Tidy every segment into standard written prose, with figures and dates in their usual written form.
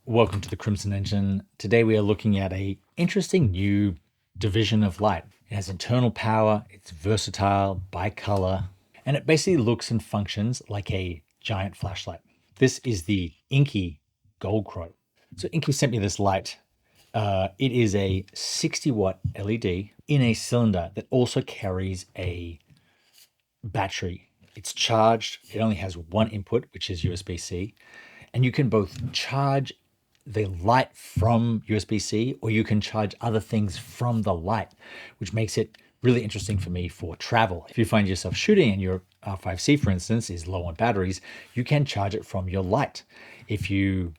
Welcome to the Crimson Engine. Today we are looking at a interesting new division of light. It has internal power, it's versatile, bicolor, and it basically looks and functions like a giant flashlight. This is the Inkee Gold Crow. So Inkee sent me this light. It is a 60-watt LED in a cylinder that also carries a battery. It's charged. It only has one input, which is USB-C, and you can both charge the light from USB-C or you can charge other things from the light, which makes it really interesting for me for travel. If you find yourself shooting and your R5C, for instance, is low on batteries, you can charge it from your light. If your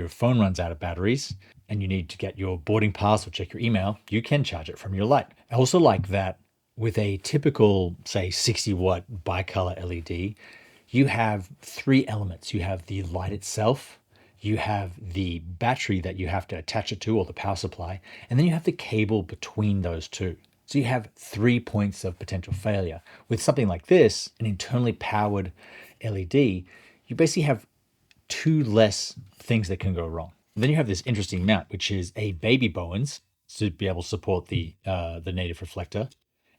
phone runs out of batteries and you need to get your boarding pass or check your email, you can charge it from your light. I also like that with a typical, say, 60-watt bicolor LED, you have three elements. You have the light itself, you have the battery that you have to attach it to, or the power supply, and then you have the cable between those two. So you have 3 points of potential failure. With something like this, an internally powered LED, you basically have two less things that can go wrong. And then you have this interesting mount, which is a baby Bowens to be able to support the native reflector.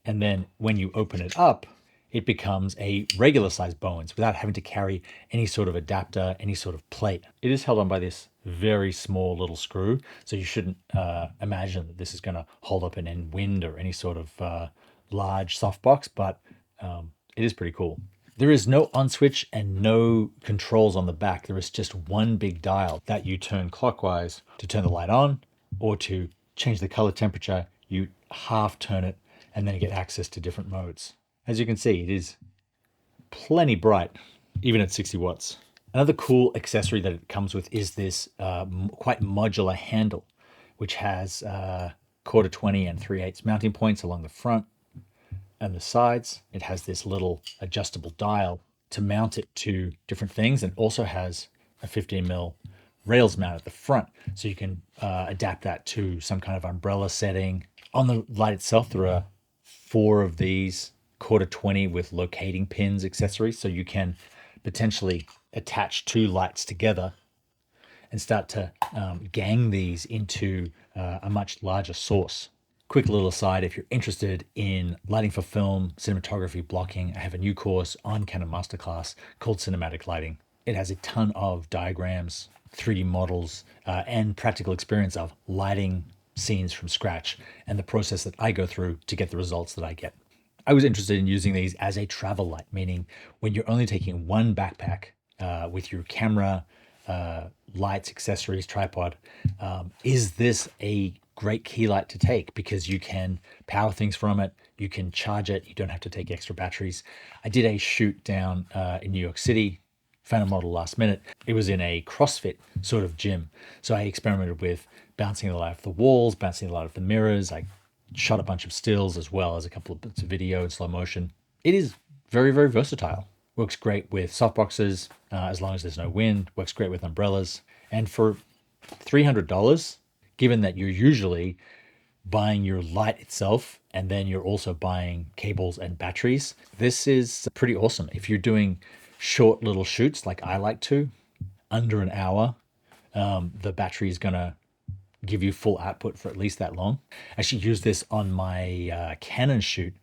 And then when you open it up, it becomes a regular size Bowens without having to carry any sort of adapter, any sort of plate. It is held on by this very small little screw, so you shouldn't imagine that this is going to hold up in any wind or any sort of large softbox, but it is pretty cool. There is no on switch and no controls on the back. There is just one big dial that you turn clockwise to turn the light on, or to change the color temperature, you half turn it and then you get access to different modes. As you can see, it is plenty bright, even at 60 watts. Another cool accessory that it comes with is this quite modular handle, which has 1/4 and 3/8 mounting points along the front and the sides. It has this little adjustable dial to mount it to different things, and also has a 15mm rails mount at the front, so you can adapt that to some kind of umbrella setting. On the light itself, there are 4 of these 1/4 with locating pins accessories, so you can potentially attach 2 lights together and start to gang these into a much larger source. Quick little aside, if you're interested in lighting for film, cinematography, blocking, I have a new course on Canon Masterclass called Cinematic Lighting. It has a ton of diagrams, 3D models, and practical experience of lighting scenes from scratch and the process that I go through to get the results that I get. I was interested in using these as a travel light, meaning when you're only taking one backpack with your camera, lights, accessories, tripod, is this a great key light to take? Because you can power things from it, you can charge it, you don't have to take extra batteries. I did a shoot down in New York City, found a model last minute. It was in a CrossFit sort of gym. So I experimented with bouncing the light off the walls, bouncing the light off the mirrors. I shot a bunch of stills as well as a couple of bits of video in slow motion. It is very, very versatile. Works great with softboxes, as long as there's no wind. Works great with umbrellas. And for $300, given that you're usually buying your light itself and then you're also buying cables and batteries, this is pretty awesome. If you're doing short little shoots like I like to, under an hour, the battery is going to give you full output for at least that long. I actually used this on my Canon shoot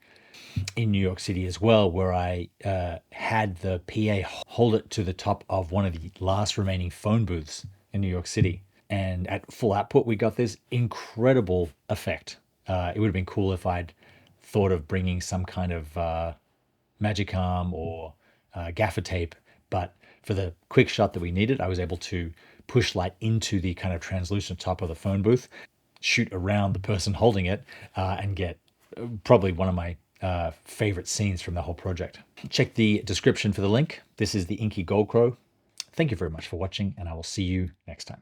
in New York City as well, where I had the PA hold it to the top of one of the last remaining phone booths in New York City. And at full output, we got this incredible effect. It would have been cool if I'd thought of bringing some kind of Magicom or gaffer tape, but for the quick shot that we needed, I was able to push light into the kind of translucent top of the phone booth, shoot around the person holding it, and get probably one of my favorite scenes from the whole project. Check the description for the link. This is the Inkee Gold Crow. Thank you very much for watching, and I will see you next time.